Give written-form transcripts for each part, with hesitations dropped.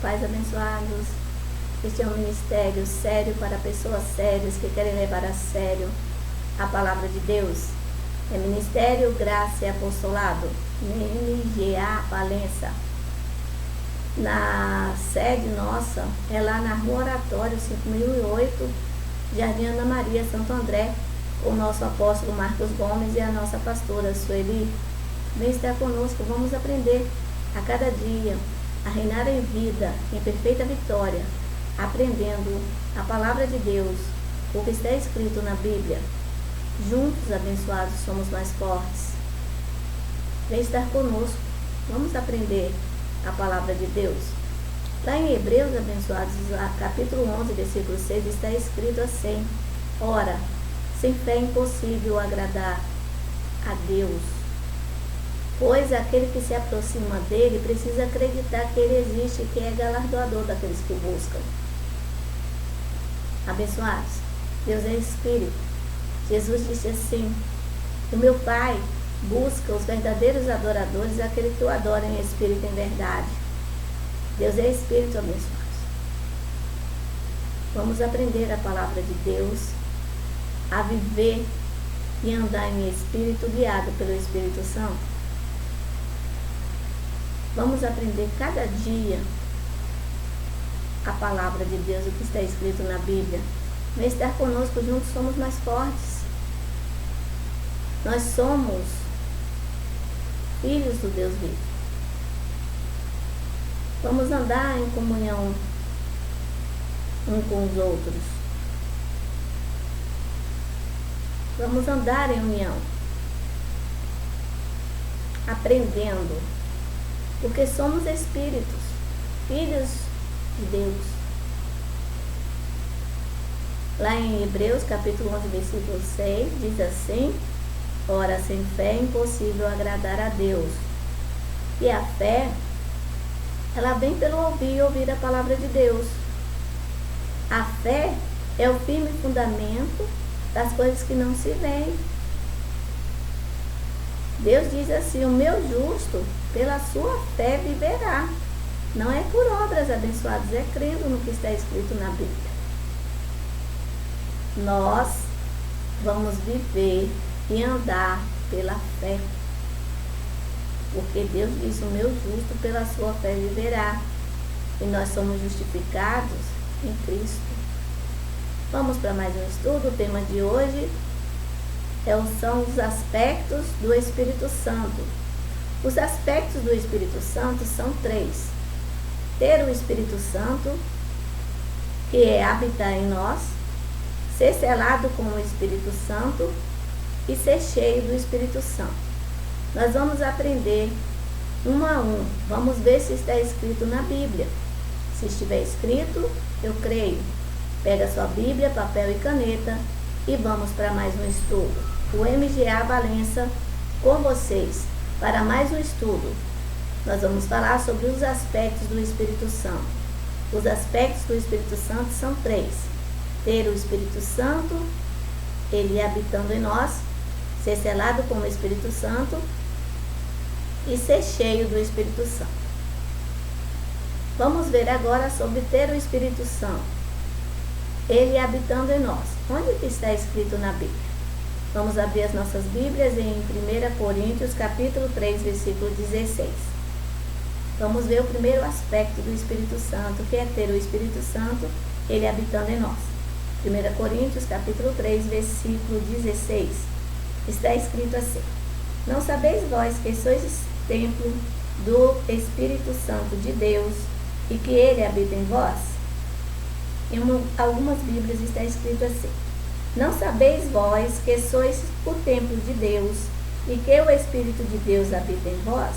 Pais abençoados, este é um ministério sério para pessoas sérias que querem levar a sério a palavra de Deus. É Ministério Graça e Apostolado, MGA Valença. Na sede nossa é lá na Rua Oratório 5008, Jardim Ana Maria, Santo André, com o nosso apóstolo Marcos Gomes e a nossa pastora Sueli. Vem estar conosco, vamos aprender a cada dia a reinar em vida, em perfeita vitória, aprendendo a palavra de Deus, o que está escrito na Bíblia. Juntos, abençoados, somos mais fortes. Vem estar conosco, vamos aprender a palavra de Deus. Lá em Hebreus, abençoados, capítulo 11, versículo 6, está escrito assim: ora, sem fé é impossível agradar a Deus, pois aquele que se aproxima dele precisa acreditar que ele existe e que é galardoador daqueles que o buscam. Abençoados, Deus é Espírito. Jesus disse assim: o meu Pai busca os verdadeiros adoradores, aqueles que o adoram em espírito e em verdade. Deus é Espírito, abençoados. Vamos aprender a palavra de Deus, a viver e andar em espírito, guiado pelo Espírito Santo. Vamos aprender cada dia a palavra de Deus, o que está escrito na Bíblia. Vem estar conosco, juntos somos mais fortes. Nós somos filhos do Deus vivo. Vamos andar em comunhão um com os outros. Vamos andar em união, aprendendo, porque somos espíritos, filhos de Deus. Lá em Hebreus, capítulo 11, versículo 6, diz assim: ora, sem fé é impossível agradar a Deus. E a fé, ela vem pelo ouvir e ouvir a palavra de Deus. A fé é o firme fundamento das coisas que não se veem. Deus diz assim: o meu justo, pela sua fé viverá. Não é por obras, abençoados, é crendo no que está escrito na Bíblia. Nós vamos viver e andar pela fé, porque Deus diz: o meu justo pela sua fé viverá, e nós somos justificados em Cristo. Vamos para mais um estudo. O tema de hoje são os aspectos do Espírito Santo. Os aspectos do Espírito Santo são 3: ter o Espírito Santo, que é habitar em nós, ser selado com o Espírito Santo e ser cheio do Espírito Santo. Nós vamos aprender um a um. Vamos ver se está escrito na Bíblia. Se estiver escrito, eu creio. Pega sua Bíblia, papel e caneta e vamos para mais um estudo. O MGA Valença com vocês para mais um estudo. Nós vamos falar sobre os aspectos do Espírito Santo. Os aspectos do Espírito Santo são 3: ter o Espírito Santo, ele habitando em nós, ser selado com o Espírito Santo e ser cheio do Espírito Santo. Vamos ver agora sobre ter o Espírito Santo, ele habitando em nós. Onde que está escrito na Bíblia? Vamos abrir as nossas Bíblias em 1 Coríntios, capítulo 3, versículo 16. Vamos ver o primeiro aspecto do Espírito Santo, que é ter o Espírito Santo, ele habitando em nós. 1 Coríntios, capítulo 3, versículo 16. Está escrito assim: não sabeis vós que sois templo do Espírito Santo de Deus e que ele habita em vós? Em algumas Bíblias está escrito assim: não sabeis vós que sois o templo de Deus e que o Espírito de Deus habita em vós?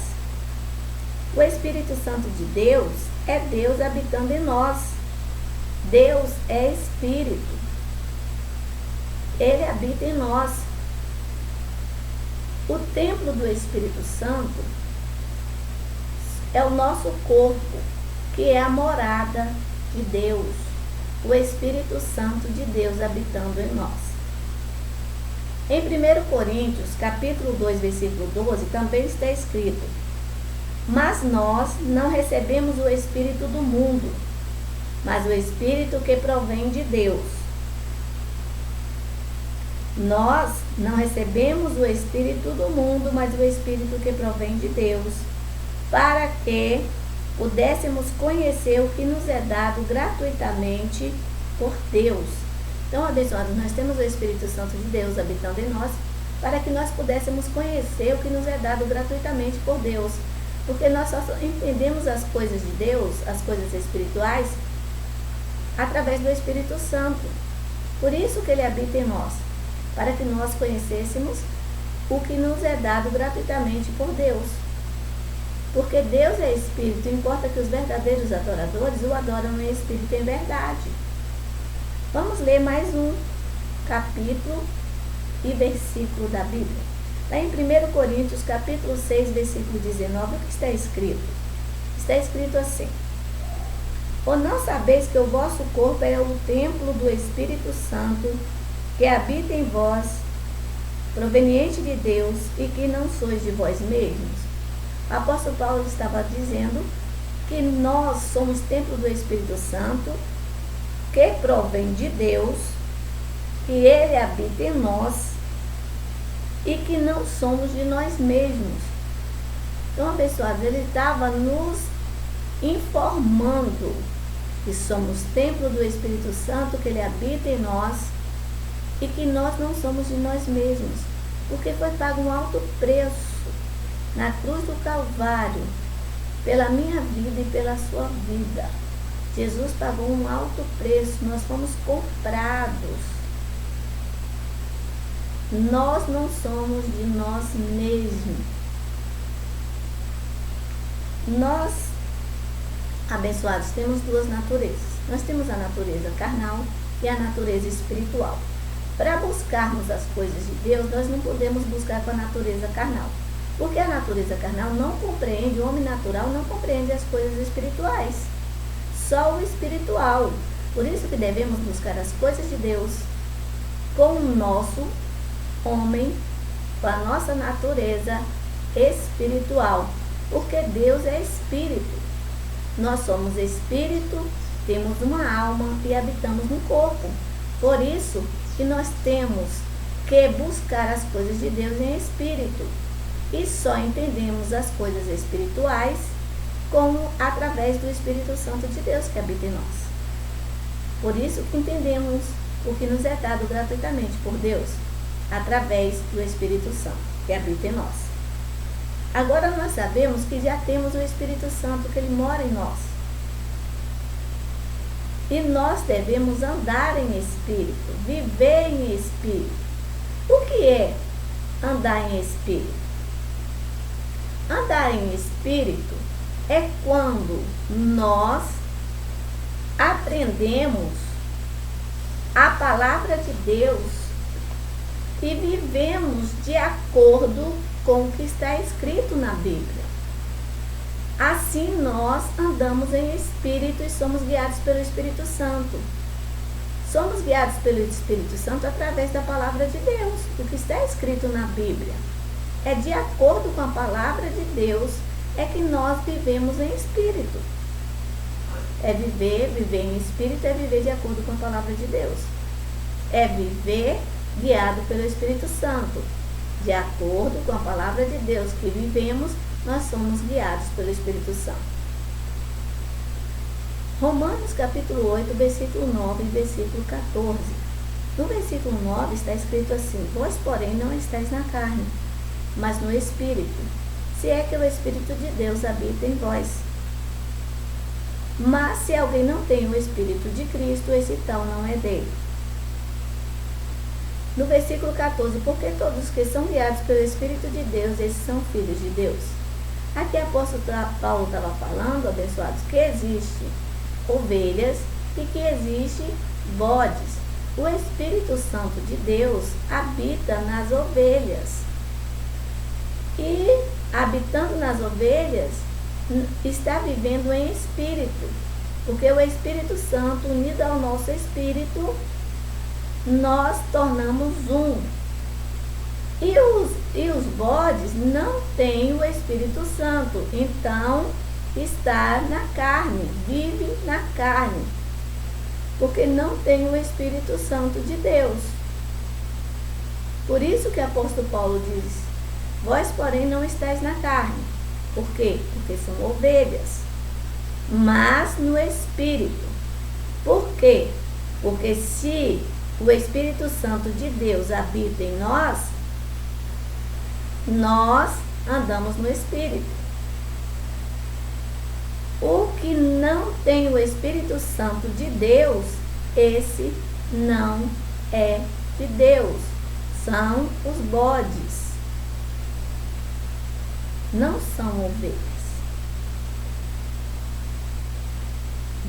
O Espírito Santo de Deus é Deus habitando em nós. Deus é Espírito. Ele habita em nós. O templo do Espírito Santo é o nosso corpo, que é a morada de Deus. O Espírito Santo de Deus habitando em nós. Em 1 Coríntios, capítulo 2, versículo 12, também está escrito: Mas nós não recebemos o Espírito do mundo, mas o Espírito que provém de Deus. Nós não recebemos o Espírito do mundo, mas o Espírito que provém de Deus, para que pudéssemos conhecer o que nos é dado gratuitamente por Deus. Então, abençoados, nós temos o Espírito Santo de Deus habitando em nós, para que nós pudéssemos conhecer o que nos é dado gratuitamente por Deus. Porque nós só entendemos as coisas de Deus, as coisas espirituais, através do Espírito Santo. Por isso que ele habita em nós, para que nós conhecêssemos o que nos é dado gratuitamente por Deus. Porque Deus é Espírito, importa que os verdadeiros adoradores o adoram em Espírito e em verdade. Vamos ler mais um capítulo e versículo da Bíblia. Está em 1 Coríntios, capítulo 6, versículo 19, o que está escrito? Está escrito assim: ou não sabeis que o vosso corpo é o templo do Espírito Santo, que habita em vós, proveniente de Deus, e que não sois de vós mesmos? O apóstolo Paulo estava dizendo que nós somos templo do Espírito Santo, que provém de Deus, que ele habita em nós, e que não somos de nós mesmos. Então, abençoados, ele estava nos informando que somos templo do Espírito Santo, que ele habita em nós, e que nós não somos de nós mesmos, porque foi pago um alto preço na cruz do Calvário, pela minha vida e pela sua vida. Jesus pagou um alto preço, nós fomos comprados. Nós não somos de nós mesmos. Nós, abençoados, temos duas naturezas. Nós temos a natureza carnal e a natureza espiritual. Para buscarmos as coisas de Deus, nós não podemos buscar com a natureza carnal. Porque a natureza carnal não compreende, o homem natural não compreende as coisas espirituais. Só o espiritual. Por isso que devemos buscar as coisas de Deus com o nosso homem, com a nossa natureza espiritual, porque Deus é espírito. Nós somos espírito, temos uma alma e habitamos no corpo. Por isso que nós temos que buscar as coisas de Deus em espírito, e só entendemos as coisas espirituais como através do Espírito Santo de Deus que habita em nós. Por isso que entendemos o que nos é dado gratuitamente por Deus, através do Espírito Santo, que habita em nós. Agora nós sabemos que já temos o Espírito Santo, que ele mora em nós. E nós devemos andar em espírito, viver em espírito. O que é andar em espírito? Andar em espírito é quando nós aprendemos a palavra de Deus e vivemos de acordo com o que está escrito na Bíblia. Assim nós andamos em espírito e somos guiados pelo Espírito Santo. Somos guiados pelo Espírito Santo através da palavra de Deus. O que está escrito na Bíblia é de acordo com a palavra de Deus, é que nós vivemos em espírito. Viver em espírito é viver de acordo com a palavra de Deus. É viver guiado pelo Espírito Santo. De acordo com a palavra de Deus que vivemos, nós somos guiados pelo Espírito Santo. Romanos capítulo 8, versículo 9 e versículo 14. No versículo 9 está escrito assim: vós, porém, não estáis na carne, mas no Espírito, se é que o Espírito de Deus habita em vós. Mas se alguém não tem o Espírito de Cristo, esse tal não é dele. No versículo 14, porque todos que são guiados pelo Espírito de Deus, esses são filhos de Deus. Aqui o apóstolo Paulo estava falando, abençoados, que existe ovelhas e que existe bodes. O Espírito Santo de Deus habita nas ovelhas. E habitando nas ovelhas, está vivendo em espírito. Porque o Espírito Santo, unido ao nosso espírito, nós tornamos um. E os bodes não têm o Espírito Santo, então está na carne, vive na carne, porque não tem o Espírito Santo de Deus. Por isso que o apóstolo Paulo diz: vós, porém, não estáis na carne. Por quê? Porque são ovelhas, mas no Espírito. Por quê? Porque se o Espírito Santo de Deus habita em nós, nós andamos no Espírito. O que não tem o Espírito Santo de Deus, esse não é de Deus. São os bodes, não são ovelhas.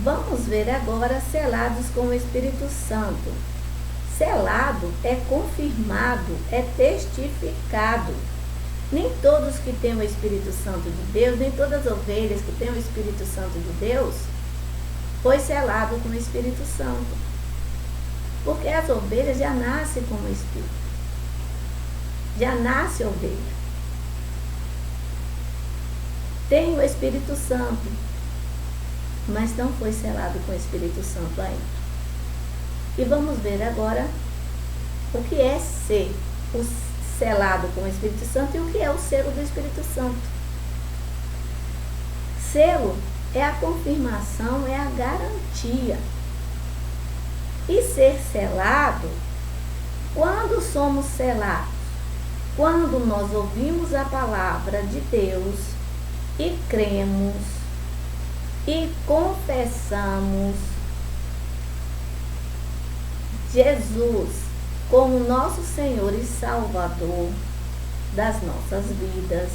Vamos ver agora selados com o Espírito Santo. Selado é confirmado, é testificado. Nem todos que têm o Espírito Santo de Deus, nem todas as ovelhas que têm o Espírito Santo de Deus, foi selado com o Espírito Santo. Porque as ovelhas já nascem com o Espírito. Já nasce ovelha. Tem o Espírito Santo, mas não foi selado com o Espírito Santo ainda. E vamos ver agora o que é ser o selado com o Espírito Santo e o que é o selo do Espírito Santo. Selo é a confirmação, é a garantia. E ser selado, quando somos selados? Quando nós ouvimos a palavra de Deus e cremos e confessamos Jesus como nosso Senhor e Salvador das nossas vidas,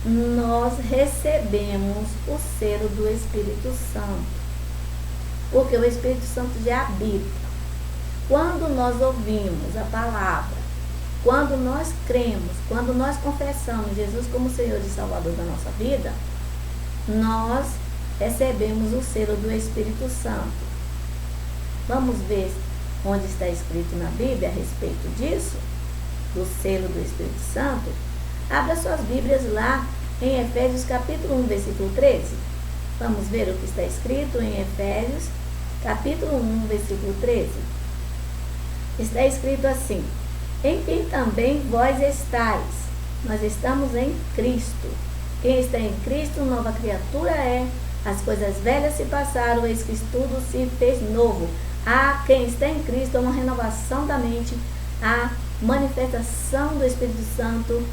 nós recebemos o selo do Espírito Santo, porque o Espírito Santo já habita. Quando nós ouvimos a palavra, quando nós cremos, quando nós confessamos Jesus como Senhor e Salvador da nossa vida, nós recebemos o selo do Espírito Santo. Vamos ver onde está escrito na Bíblia a respeito disso, do selo do Espírito Santo. Abra suas Bíblias lá em Efésios capítulo 1, versículo 13. Vamos ver o que está escrito em Efésios capítulo 1, versículo 13. Está escrito assim: em quem também vós estáis. Nós estamos em Cristo. Quem está em Cristo, nova criatura é. As coisas velhas se passaram, eis que tudo se fez novo. Quem está em Cristo é uma renovação da mente, a manifestação do Espírito Santo,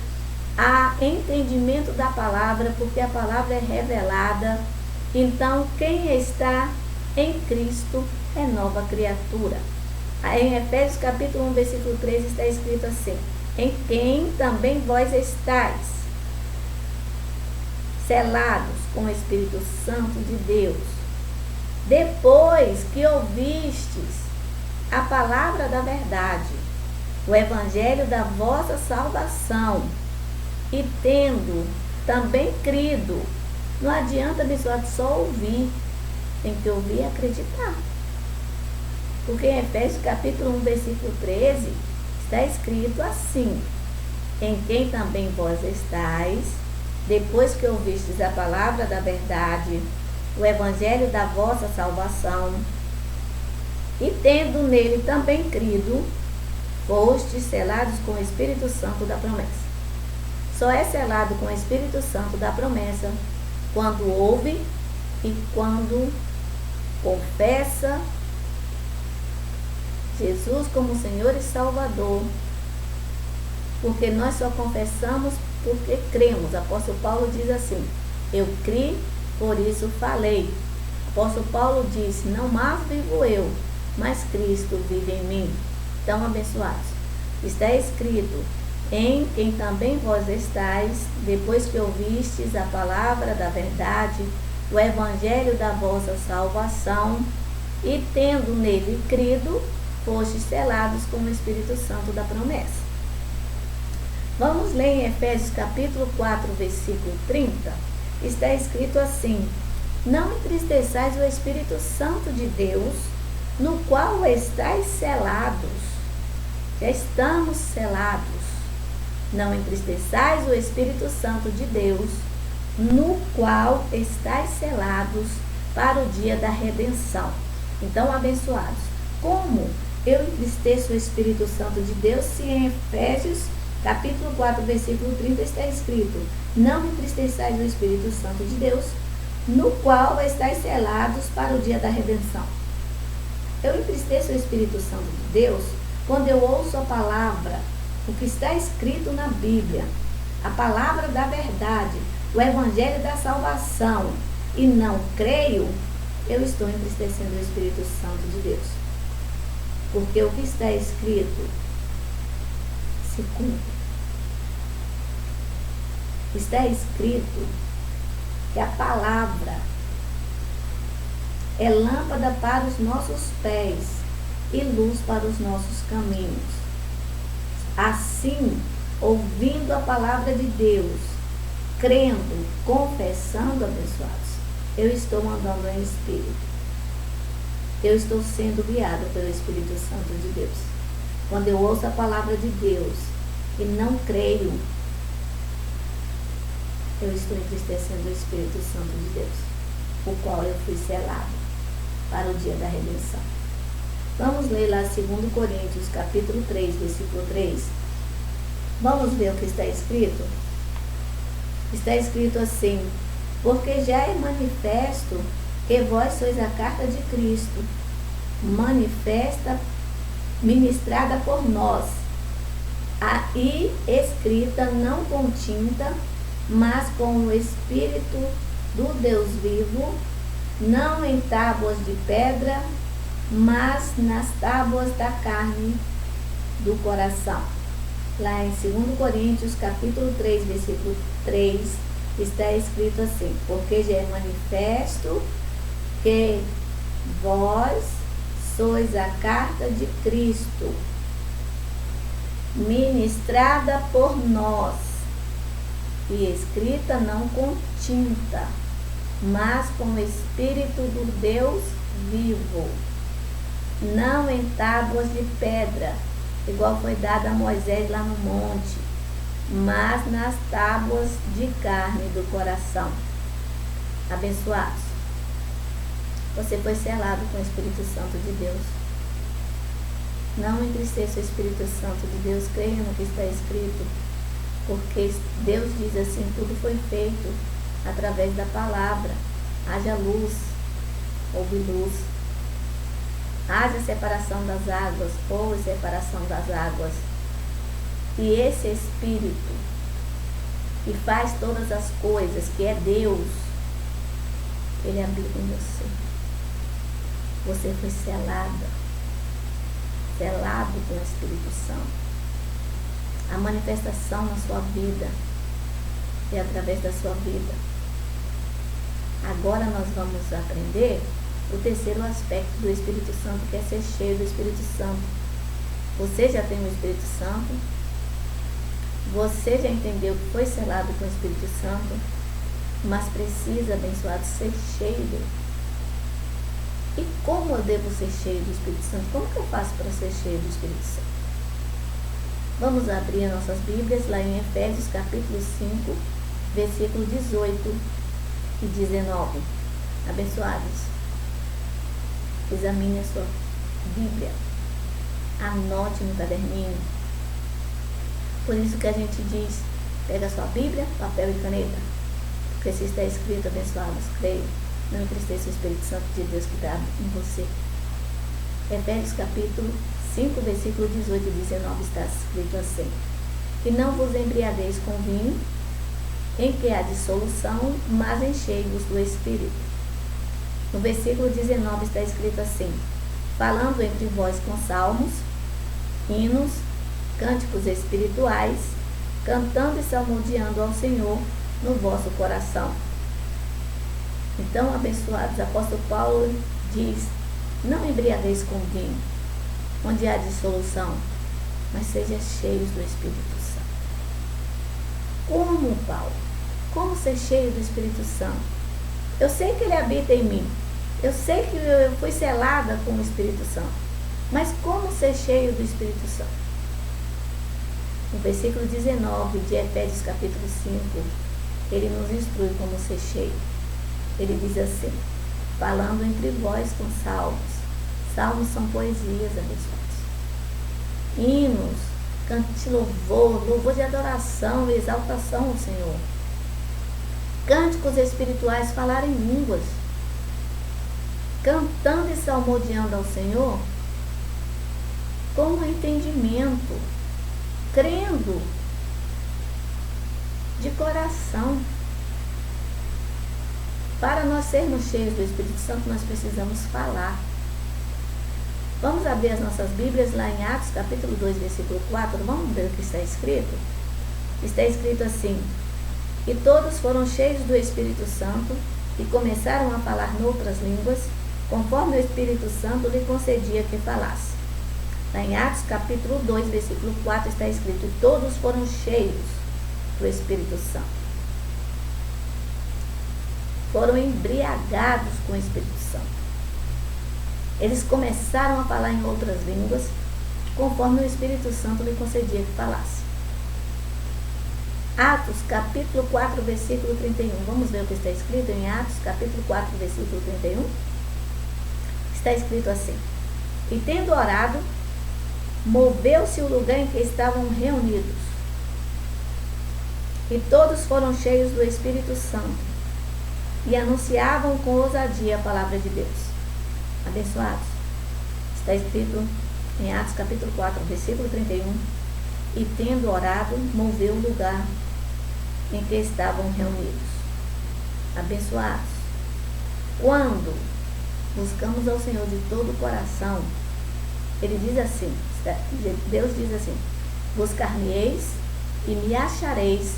a entendimento da palavra, porque a palavra é revelada. Então, quem está em Cristo é nova criatura. Em Efésios capítulo 1, versículo 13 está escrito assim: em quem também vós estáis, selados com o Espírito Santo de Deus, depois que ouvistes a palavra da verdade, o evangelho da vossa salvação, e tendo também crido. Não adianta, abençoado, só ouvir, tem que ouvir e acreditar. Porque em Efésios capítulo 1, versículo 13, está escrito assim: em quem também vós estáis, depois que ouvistes a palavra da verdade, o evangelho da vossa salvação, e tendo nele também crido, fostes selados com o Espírito Santo da promessa. Só é selado com o Espírito Santo da promessa quando ouve e quando confessa Jesus como Senhor e Salvador, porque nós só confessamos porque cremos. O apóstolo Paulo diz assim: eu criei, por isso falei. O apóstolo Paulo disse: não mais vivo eu, mas Cristo vive em mim. Então, abençoados, está escrito: em quem também vós estáis, depois que ouvistes a palavra da verdade, o evangelho da vossa salvação, e tendo nele crido, fostes selados com o Espírito Santo da promessa. Vamos ler em Efésios capítulo 4, versículo 30. Está escrito assim: não entristeçais o Espírito Santo de Deus, no qual estáis selados. Já estamos selados Não entristeçais o Espírito Santo de Deus, no qual estáis selados para o dia da redenção. Então, abençoados, como eu entristeço o Espírito Santo de Deus, se em Efésios, capítulo 4, versículo 30, está escrito: não entristeçais o Espírito Santo de Deus, no qual estáis selados para o dia da redenção. Eu entristeço o Espírito Santo de Deus quando eu ouço a palavra, o que está escrito na Bíblia, a palavra da verdade, o Evangelho da salvação, e não creio, eu estou entristecendo o Espírito Santo de Deus. Porque o que está escrito se cumpre. Está escrito que a palavra é lâmpada para os nossos pés e luz para os nossos caminhos. Assim, ouvindo a palavra de Deus, crendo, confessando, abençoados, eu estou andando em espírito. Eu estou sendo guiado pelo Espírito Santo de Deus. Quando eu ouço a palavra de Deus e não creio, eu estou entristecendo o Espírito Santo de Deus, o qual eu fui selado para o dia da redenção. Vamos ler lá 2 Coríntios, capítulo 3, versículo 3. Vamos ver o que está escrito? Está escrito assim: porque já é manifesto que vós sois a carta de Cristo, manifesta, ministrada por nós, e escrita não com tinta, mas com o Espírito do Deus vivo, não em tábuas de pedra, mas nas tábuas da carne do coração. Lá em 2 Coríntios, capítulo 3, versículo 3, está escrito assim: porque já é manifesto que vós sois a carta de Cristo, ministrada por nós, e escrita não com tinta, mas com o Espírito do Deus vivo, não em tábuas de pedra, igual foi dada a Moisés lá no monte, mas nas tábuas de carne do coração. Abençoados, você foi selado com o Espírito Santo de Deus. Não entristeça o Espírito Santo de Deus, creia no que está escrito, porque Deus diz assim: tudo foi feito através da palavra. Haja luz, houve luz. Haja separação das águas, houve separação das águas. E esse Espírito que faz todas as coisas, que é Deus, ele habita em você. Você foi selado com o Espírito Santo. A manifestação na sua vida é através da sua vida. Agora nós vamos aprender o terceiro aspecto do Espírito Santo, que é ser cheio do Espírito Santo. Você já tem o Espírito Santo? Você já entendeu que foi selado com o Espírito Santo, mas precisa, abençoado, ser cheio dele. E como eu devo ser cheio do Espírito Santo? Como que eu faço para ser cheio do Espírito Santo? Vamos abrir as nossas Bíblias lá em Efésios capítulo 5, versículo 18 e 19. Abençoados, examine a sua Bíblia, anote no caderninho. Por isso que a gente diz: pega a sua Bíblia, papel e caneta, porque se está escrito, abençoados, creio, não entristeça o Espírito Santo de Deus que está em você. Efésios capítulo 5, versículo 18 e 19 está escrito assim: e não vos embriagueis com vinho, em que há dissolução, mas enchei-vos do Espírito. No versículo 19 está escrito assim: falando entre vós com salmos, hinos, cânticos espirituais, cantando e salmodiando ao Senhor no vosso coração. Então, abençoados, o apóstolo Paulo diz: não embriagueis com vinho, onde há dissolução, mas seja cheios do Espírito Santo. Como, Paulo? Como ser cheio do Espírito Santo? Eu sei que ele habita em mim, eu sei que eu fui selada com o Espírito Santo, mas como ser cheio do Espírito Santo? No versículo 19 de Efésios capítulo 5, ele nos instrui como ser cheio. Ele diz assim, falando entre vós com salmos. Salmos são poesias abençoadas. Hinos, canto de louvor, louvor de adoração e exaltação ao Senhor. Cânticos espirituais, falar em línguas. Cantando e salmodiando ao Senhor com entendimento, crendo de coração. Para nós sermos cheios do Espírito Santo, nós precisamos falar. Vamos abrir as nossas Bíblias lá em Atos, capítulo 2, versículo 4. Vamos ver o que está escrito? Está escrito assim: e todos foram cheios do Espírito Santo e começaram a falar noutras línguas, conforme o Espírito Santo lhe concedia que falasse. Lá em Atos, capítulo 2, versículo 4, está escrito: e todos foram cheios do Espírito Santo. Foram embriagados com o Espírito Santo. Eles começaram a falar em outras línguas, conforme o Espírito Santo lhe concedia que falasse. Atos, capítulo 4, versículo 31. Vamos ver o que está escrito em Atos, capítulo 4, versículo 31. Está escrito assim: e tendo orado, moveu-se o lugar em que estavam reunidos, e todos foram cheios do Espírito Santo, e anunciavam com ousadia a palavra de Deus. Abençoados. Está escrito em Atos capítulo 4, versículo 31. E tendo orado, moveu o lugar em que estavam reunidos. Abençoados. Quando buscamos ao Senhor de todo o coração, Ele diz assim, Deus diz assim: buscar-me-eis e me achareis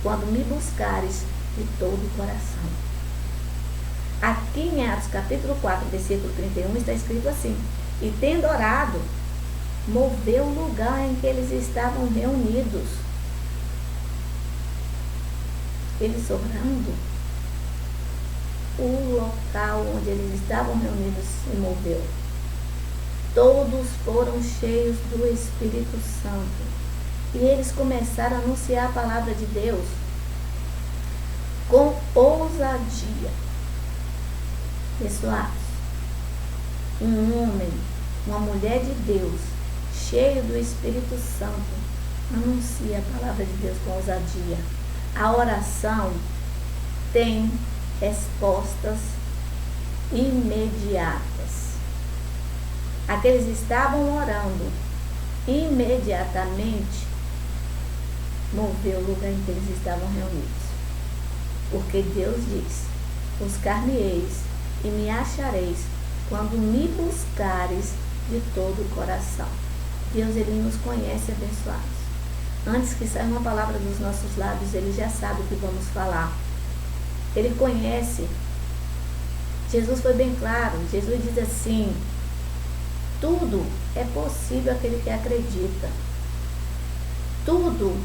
quando me buscares de todo o coração. Aqui em Atos capítulo 4, versículo 31, está escrito assim: e tendo orado, moveu o lugar em que eles estavam reunidos. Eles orando, o local onde eles estavam reunidos se moveu. Todos foram cheios do Espírito Santo. E eles começaram a anunciar a palavra de Deus com ousadia. Pessoal, um homem, uma mulher de Deus, cheio do Espírito Santo, anuncia a palavra de Deus com ousadia. A oração tem respostas imediatas. Aqueles estavam orando, imediatamente moveu o lugar em que eles estavam reunidos. Porque Deus diz: buscar-me-eis e me achareis quando me buscares de todo o coração. Deus, Ele nos conhece, abençoados. Antes que saia uma palavra dos nossos lábios, Ele já sabe o que vamos falar. Ele conhece. Jesus foi bem claro. Jesus diz assim: tudo é possível àquele que acredita. Tudo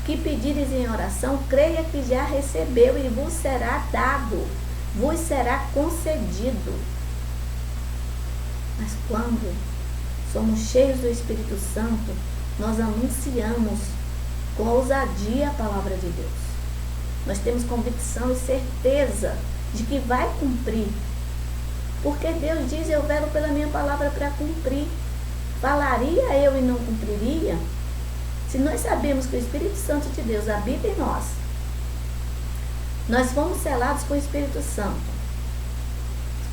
que pedires em oração, creia que já recebeu e vos será dado, vos será concedido. Mas quando somos cheios do Espírito Santo, nós anunciamos com ousadia a palavra de Deus. Nós temos convicção e certeza de que vai cumprir. Porque Deus diz: eu velo pela minha palavra para cumprir. Falaria eu e não cumpriria? Se nós sabemos que o Espírito Santo de Deus habita em nós, nós fomos selados com o Espírito Santo,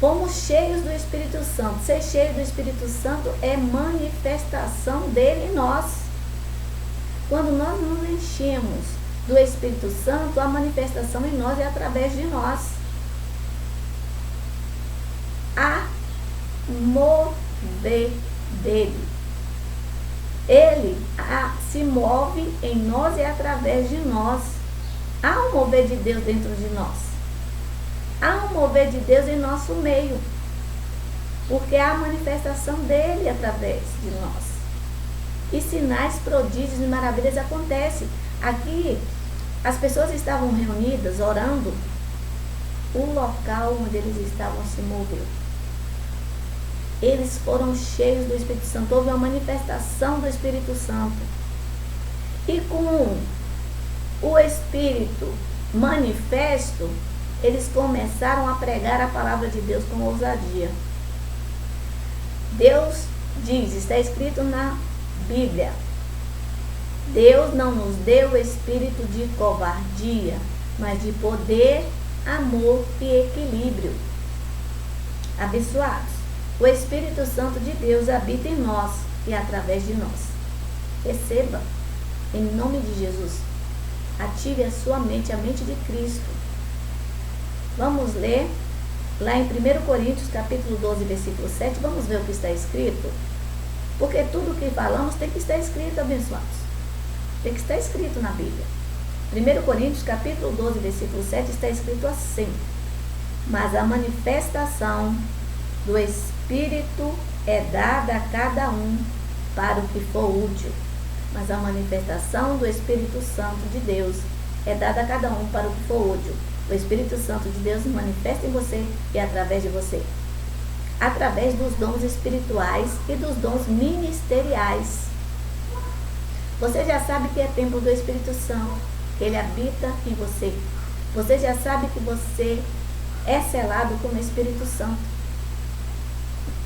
fomos cheios do Espírito Santo. Ser cheio do Espírito Santo é manifestação dele em nós. Quando nós nos enchemos do Espírito Santo, a manifestação em nós é através de nós. A mover dele. Ele se move em nós e através de nós. Há um mover de Deus dentro de nós. Há um mover de Deus em nosso meio. Porque há a manifestação dele através de nós. E sinais, prodígios e maravilhas acontecem. Aqui, as pessoas estavam reunidas, orando. O local onde eles estavam se moveu. Eles foram cheios do Espírito Santo. Houve uma manifestação do Espírito Santo. E com o Espírito manifesto, eles começaram a pregar a palavra de Deus com ousadia. Deus diz, está escrito na Bíblia, Deus não nos deu espírito de covardia, mas de poder, amor e equilíbrio. Abençoados, o Espírito Santo de Deus habita em nós e através de nós. Receba, em nome de Jesus. Ative a sua mente, a mente de Cristo. Vamos ler lá em 1 Coríntios, capítulo 12, versículo 7. Vamos ver o que está escrito. Porque tudo que falamos tem que estar escrito, abençoados. Tem que estar escrito na Bíblia. 1 Coríntios, capítulo 12, versículo 7, está escrito assim: mas a manifestação do Espírito é dada a cada um para o que for útil. Mas a manifestação do Espírito Santo de Deus é dada a cada um para o que for útil. O Espírito Santo de Deus se manifesta em você e através de você. Através dos dons espirituais e dos dons ministeriais. Você já sabe que é templo do Espírito Santo, que ele habita em você. Você já sabe que você é selado com o Espírito Santo.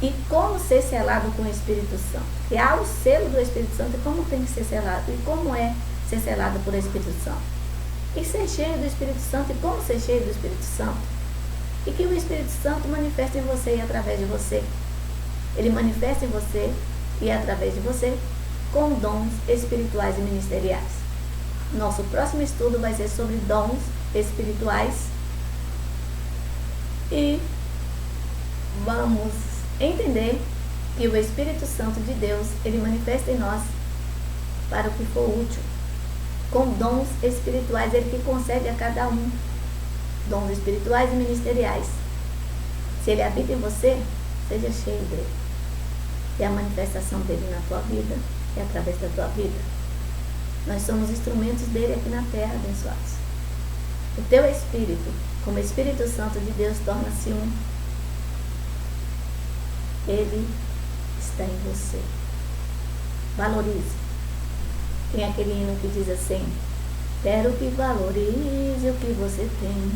E como ser selado com o Espírito Santo? E há o selo do Espírito Santo e como tem que ser selado? E como é ser selado por Espírito Santo? E ser cheio do Espírito Santo e como ser cheio do Espírito Santo? E que o Espírito Santo manifesta em você e através de você. Ele manifesta em você e através de você com dons espirituais e ministeriais. Nosso próximo estudo vai ser sobre dons espirituais e vamos entender que o Espírito Santo de Deus, ele manifesta em nós para o que for útil. Com dons espirituais, ele que concede a cada um. Dons espirituais e ministeriais. Se ele habita em você, seja cheio dele. E a manifestação dele na tua vida é através da tua vida. Nós somos instrumentos dele aqui na terra, abençoados. O teu espírito, como Espírito Santo de Deus, torna-se um. Ele está em você. Valorize. Tem aquele hino que diz assim: quero que valorize o que você tem.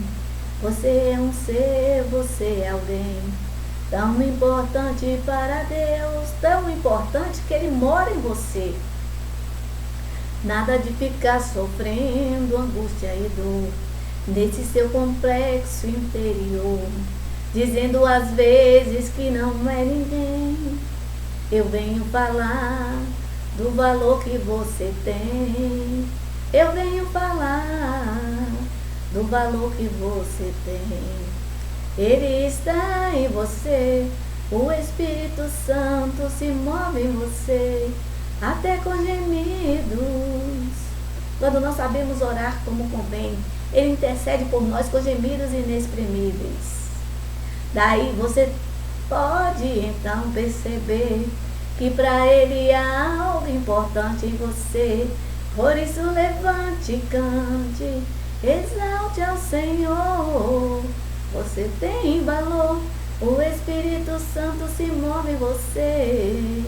Você é um ser, você é alguém tão importante para Deus, tão importante que ele mora em você. Nada de ficar sofrendo angústia e dor nesse seu complexo interior, dizendo às vezes que não é ninguém. Eu venho falar do valor que você tem. Eu venho falar do valor que você tem. Ele está em você. O Espírito Santo se move em você, até com gemidos. Quando não sabemos orar como convém, ele intercede por nós com gemidos inexprimíveis. Daí você pode então perceber que para ele há algo importante em você. Por isso levante, cante, exalte ao Senhor. Você tem valor, o Espírito Santo se move em você.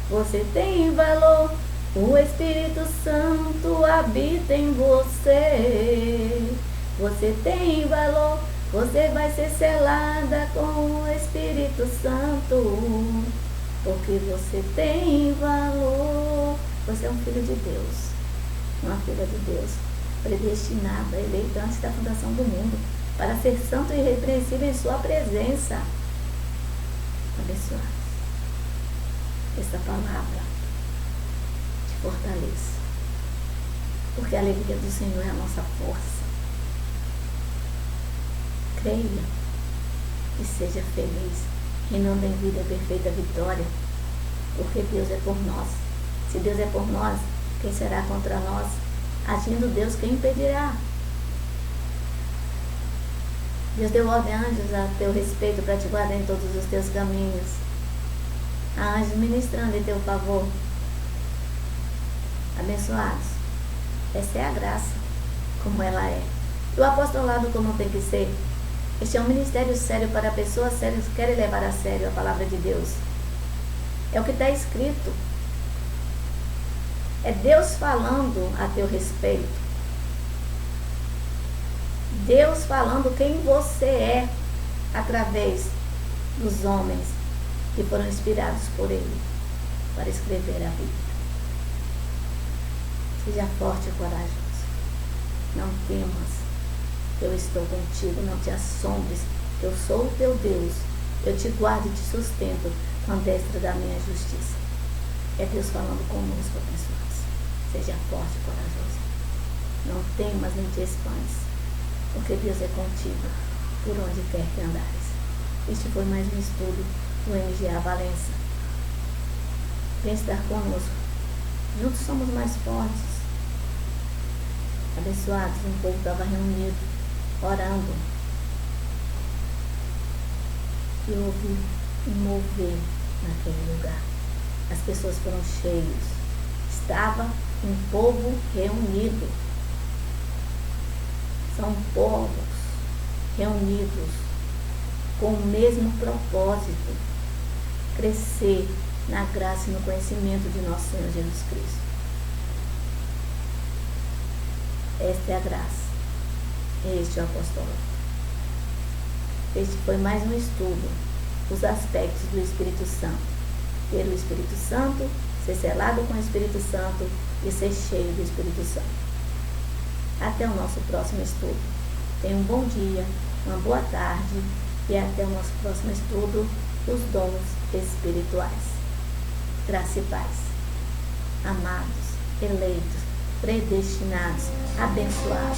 Você tem valor, o Espírito Santo habita em você. Você tem valor, você vai ser selada com o Espírito Santo, porque você tem valor. Você é um filho de Deus, uma filha de Deus, predestinada, eleita antes da fundação do mundo, para ser santo e irrepreensível em sua presença. Abençoados. Esta palavra te fortaleça, porque a alegria do Senhor é a nossa força. Creia e seja feliz, reinando em vida perfeita vitória, porque Deus é por nós. Se Deus é por nós, quem será contra nós? Agindo Deus, quem impedirá? Deus deu ordem a anjos a teu respeito para te guardar em todos os teus caminhos. Há anjos ministrando em teu favor. Abençoados. Essa é a graça, como ela é. E o apostolado como tem que ser. Este é um ministério sério para pessoas sérias que querem levar a sério a palavra de Deus. É o que está escrito. É Deus falando a teu respeito. Deus falando quem você é através dos homens que foram inspirados por Ele para escrever a Bíblia. Seja forte e corajoso. Não temas. Eu estou contigo. Não te assombres. Eu sou o teu Deus. Eu te guardo e te sustento com a destra da minha justiça. É Deus falando conosco, abençoados. Seja forte e corajoso. Não temas nem te espantes, porque Deus é contigo por onde quer que andares. Este foi mais um estudo do MGA Valença. Vem estar conosco. Juntos somos mais fortes. Abençoados, um povo estava reunido, orando. E houve um mover naquele lugar. As pessoas foram cheias. Estava um povo reunido. São povos reunidos com o mesmo propósito: crescer na graça e no conhecimento de nosso Senhor Jesus Cristo. Esta é a graça. Este é o apostolado. Este foi mais um estudo dos aspectos do Espírito Santo. Ter o Espírito Santo, ser selado com o Espírito Santo e ser cheio do Espírito Santo. Até o nosso próximo estudo. Tenha um bom dia, uma boa tarde e até o nosso próximo estudo dos dons espirituais. Graça e paz. Amados, eleitos, predestinados, abençoados.